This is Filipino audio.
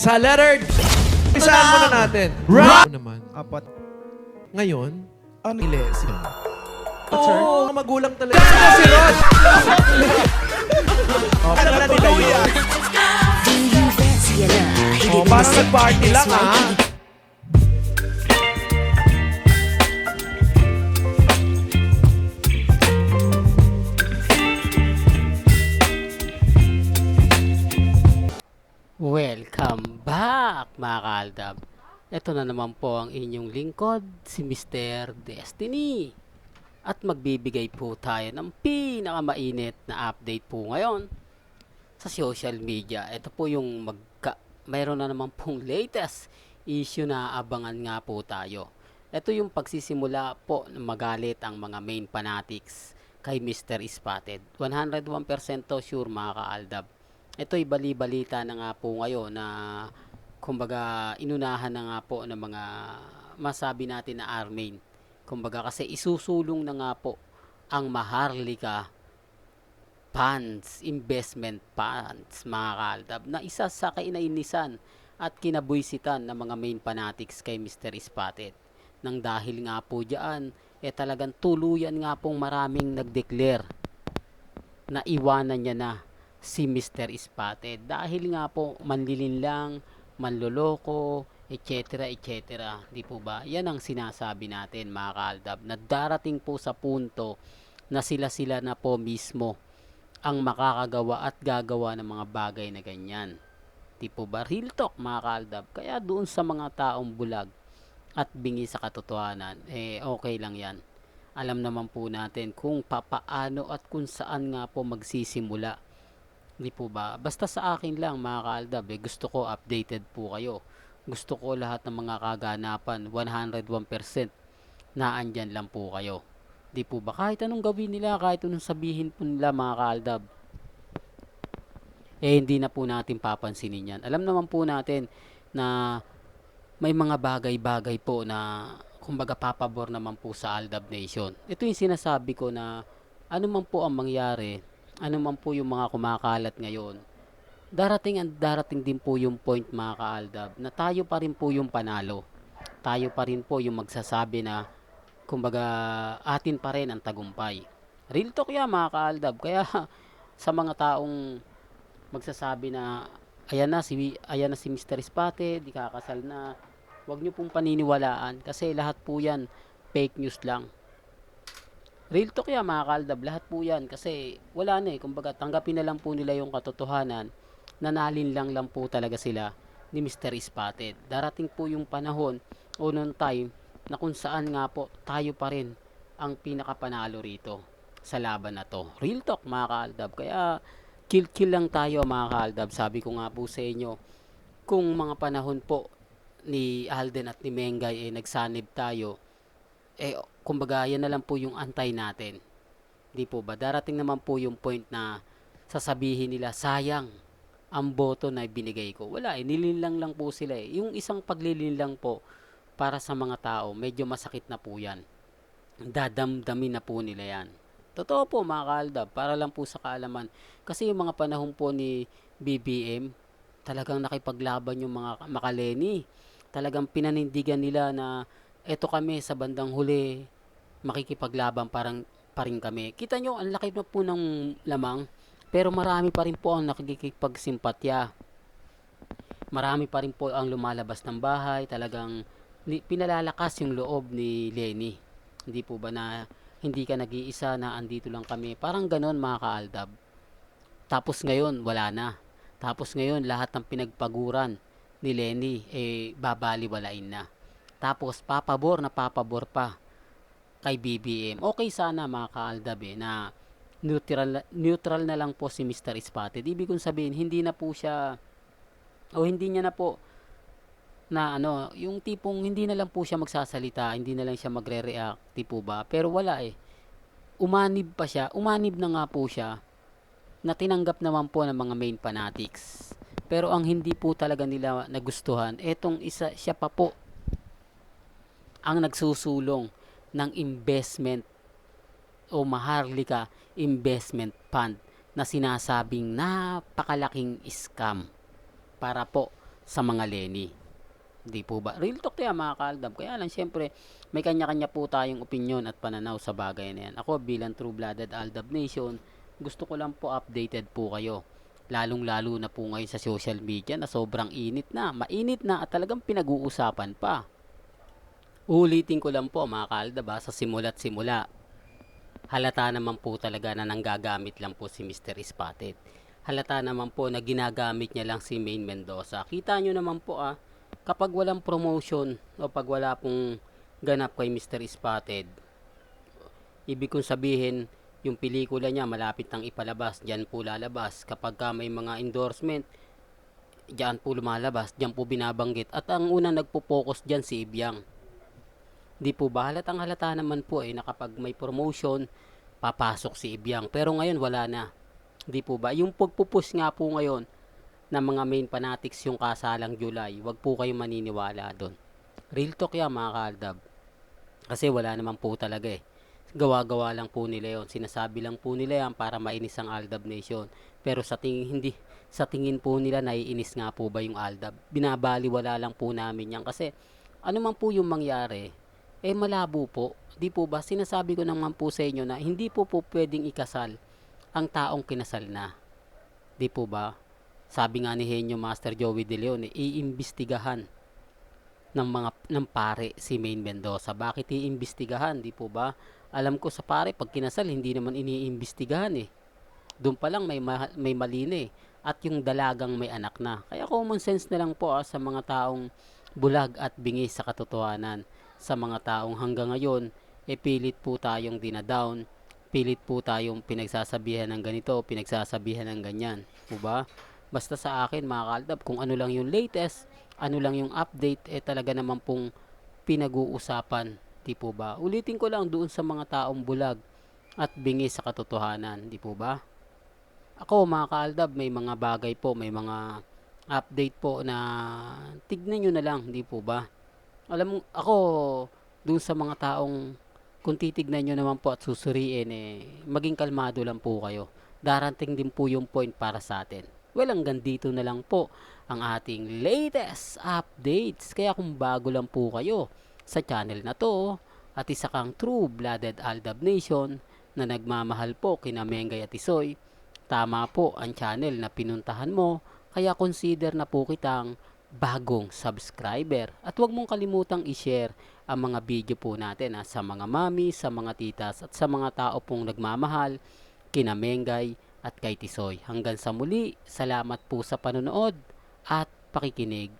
Sa letter D, isaan muna natin. Ano naman. Apat. Ngayon, Ano? Ilesi. Sir? Oo, magulang talaga. Si Rod! Alam na nila yun. Oh, parang nag-party lang, ha? Welcome back mga kaaldab. Ito na naman po ang inyong lingkod, si Mr. Destiny. At magbibigay po tayo ng pinakamainit na update po ngayon sa social media. Ito po yung mayroon na naman pong latest issue na abangan nga po tayo. Ito yung pagsisimula po na magalit ang mga main fanatics kay Mr. Spotted. 101% sure mga kaaldab. Ito'y bali-balita na nga po ngayon na kumbaga inunahan na nga po ng mga masabi natin na armain. Kumbaga kasi isusulong na nga po ang Maharlika funds, investment funds mga kaaldab na isa sa kainainisan at kinabuisitan ng mga main fanatics kay Mr. Spotted. Nang dahil nga po dyan, talagang tuluyan nga pong maraming nag-declare na iwanan niya na si Mr. Spotted dahil nga po manlilin lang, manloloko, etc. etc. Di po ba? Yan ang sinasabi natin mga kaaldab na darating po sa punto na sila na po mismo ang makakagawa at gagawa ng mga bagay na ganyan. Di po ba? Real talk mga kaaldab. Kaya doon sa mga taong bulag at bingi sa katotohanan, okay lang yan. Alam naman po natin kung papaano at kung saan nga po magsisimula. Di po ba? Basta sa akin lang mga kaaldab, gusto ko updated po kayo. Gusto ko lahat ng mga kaganapan 101% na andyan lang po kayo. Di po ba? Kahit anong gawin nila, kahit anong sabihin po nila mga kaaldab, hindi na po natin papansinin yan. Alam naman po natin na may mga bagay-bagay po na kumbaga papabor naman po sa Aldab Nation. Ito yung sinasabi ko na ano man po ang mangyari, ano man po yung mga kumakalat ngayon, darating din po yung point mga kaaldab na tayo pa rin po yung panalo. Tayo pa rin po yung magsasabi na kumbaga atin pa rin ang tagumpay. Real talk yan mga kaaldab. Kaya sa mga taong magsasabi na ayan na si Mr. Spotted, ikakasal na, wag nyo pong paniniwalaan kasi lahat po yan fake news lang. Real talk yan mga kaaldab, lahat po yan kasi wala na kumbaga tanggapin na lang po nila yung katotohanan, nanalin lang po talaga sila ni Mr. Spotted. Darating po yung panahon o noong time na kung saan nga po tayo pa rin ang pinakapanalo rito sa laban na to. Real talk mga kaaldab, kaya kill lang tayo mga kaaldab. Sabi ko nga po sa inyo, kung mga panahon po ni Alden at ni Mengay nagsanib tayo, kumbaga yan na lang po yung antay natin. Di po ba? Darating naman po yung point na sasabihin nila, sayang ang boto na binigay ko. Wala nilinlang lang po sila Yung isang paglilinlang po para sa mga tao, medyo masakit na po yan. Dadamdamin na po nila yan. Totoo po mga kaaldab, para lang po sa kaalaman. Kasi yung mga panahon po ni BBM, talagang nakipaglaban yung mga makaleni. Talagang pinanindigan nila na eto kami sa bandang huli, makikipaglaban pa rin kami. Kita nyo, ang laki na po ng lamang, pero marami pa rin po ang nakikipagsimpatya. Marami pa rin po ang lumalabas ng bahay, talagang pinalalakas yung loob ni Lenny. Hindi po ba na hindi ka nag-iisa na andito lang kami? Parang ganon mga kaaldab. Tapos ngayon, wala na. Tapos ngayon, lahat ng pinagpaguran ni Lenny, babaliwalain na. Tapos, papabor pa kay BBM. Okay sana mga kaaldab na neutral na lang po si Mr. Spotted. Ibig kong sabihin, hindi na po siya, o hindi niya na po, na yung tipong hindi na lang po siya magsasalita, hindi na lang siya magre-react, tipo ba? Pero wala Umanib na nga po siya, na tinanggap naman po ng mga main fanatics. Pero ang hindi po talaga nila nagustuhan, etong isa siya pa po ang nagsusulong ng investment o Maharlika investment fund na sinasabing napakalaking scam para po sa mga Lenny. Di po ba? Real talk yan mga kaaldab. Kaya lang syempre may kanya-kanya po tayong opinion at pananaw sa bagay na yan. Ako bilang True-Blooded Aldab Nation, gusto ko lang po updated po kayo. Lalong-lalo na po ngayon sa social media na sobrang init na, mainit na at talagang pinag-uusapan pa. Ulitin ko lang po mga kaaldab sa simula't simula. Halata naman po talaga na nanggagamit lang po si Mr. Spotted. Halata naman po na ginagamit niya lang si Main Mendoza. Kita nyo naman po kapag walang promotion o pag wala pong ganap kay Mr. Spotted, ibig kong sabihin, yung pelikula niya malapit nang ipalabas, dyan po lalabas. Kapag may mga endorsement, dyan po lumalabas, dyan po binabanggit. At ang unang nagpo-focus dyan si Ibyang. Di po ba? Halatang halata naman po na kapag may promotion, papasok si Ibyang. Pero ngayon wala na. Di po ba? Yung pagpupush nga po ngayon ng mga main fanatics yung kasalang July, wag po kayong maniniwala doon. Real talk yan mga kaaldab. Kasi wala naman po talaga gawa-gawa lang po nila yon, sinasabi lang po nila yan para mainis ang Aldab Nation, pero sa tingin po nila naiinis nga po ba yung Aldab. Binabaliwala lang po namin yan kasi ano man po yung mangyari malabo po. Di po ba sinasabi ko naman po sa inyo na hindi po pwedeng ikasal ang taong kinasal na. Di po ba? Sabi nga ni Henyo Master Joey De Leon iimbestigahan ng pare si Main Mendoza. Bakit iimbestigahan? Di po ba? Alam ko sa pare, pag kinasal, hindi naman iniimbestigahan Doon pa lang may mali na At yung dalagang may anak na. Kaya common sense na lang po sa mga taong bulag at bingi sa katotohanan. Sa mga taong hanggang ngayon, pilit po tayong dinadown. Pilit po tayong pinagsasabihan ng ganito, pinagsasabihan ng ganyan. Po ba? Basta sa akin mga kaaldab, kung ano lang yung latest, ano lang yung update, talaga naman pong pinag-uusapan. Di po ba? Ulitin ko lang doon sa mga taong bulag at bingi sa katotohanan. Di po ba? Ako mga kaaldab, may mga bagay po, may mga update po na tignan nyo na lang. Di po ba? Alam mo, ako doon sa mga taong kung titignan nyo naman po at susuriin maging kalmado lang po kayo. Darating din po yung point para sa atin. Well, hanggang dito na lang po ang ating latest updates. Kaya kung bago lang po kayo sa channel na to at isa kang True-Blooded Aldab Nation na nagmamahal po kina Mengay at Isoy, tama po ang channel na pinuntahan mo, kaya consider na po kitang bagong subscriber. At huwag mong kalimutang i-share ang mga video po natin sa mga mami, sa mga titas at sa mga tao pong nagmamahal kina Mengay at kay Tisoy. Hanggang sa muli, salamat po sa panonood at pakikinig.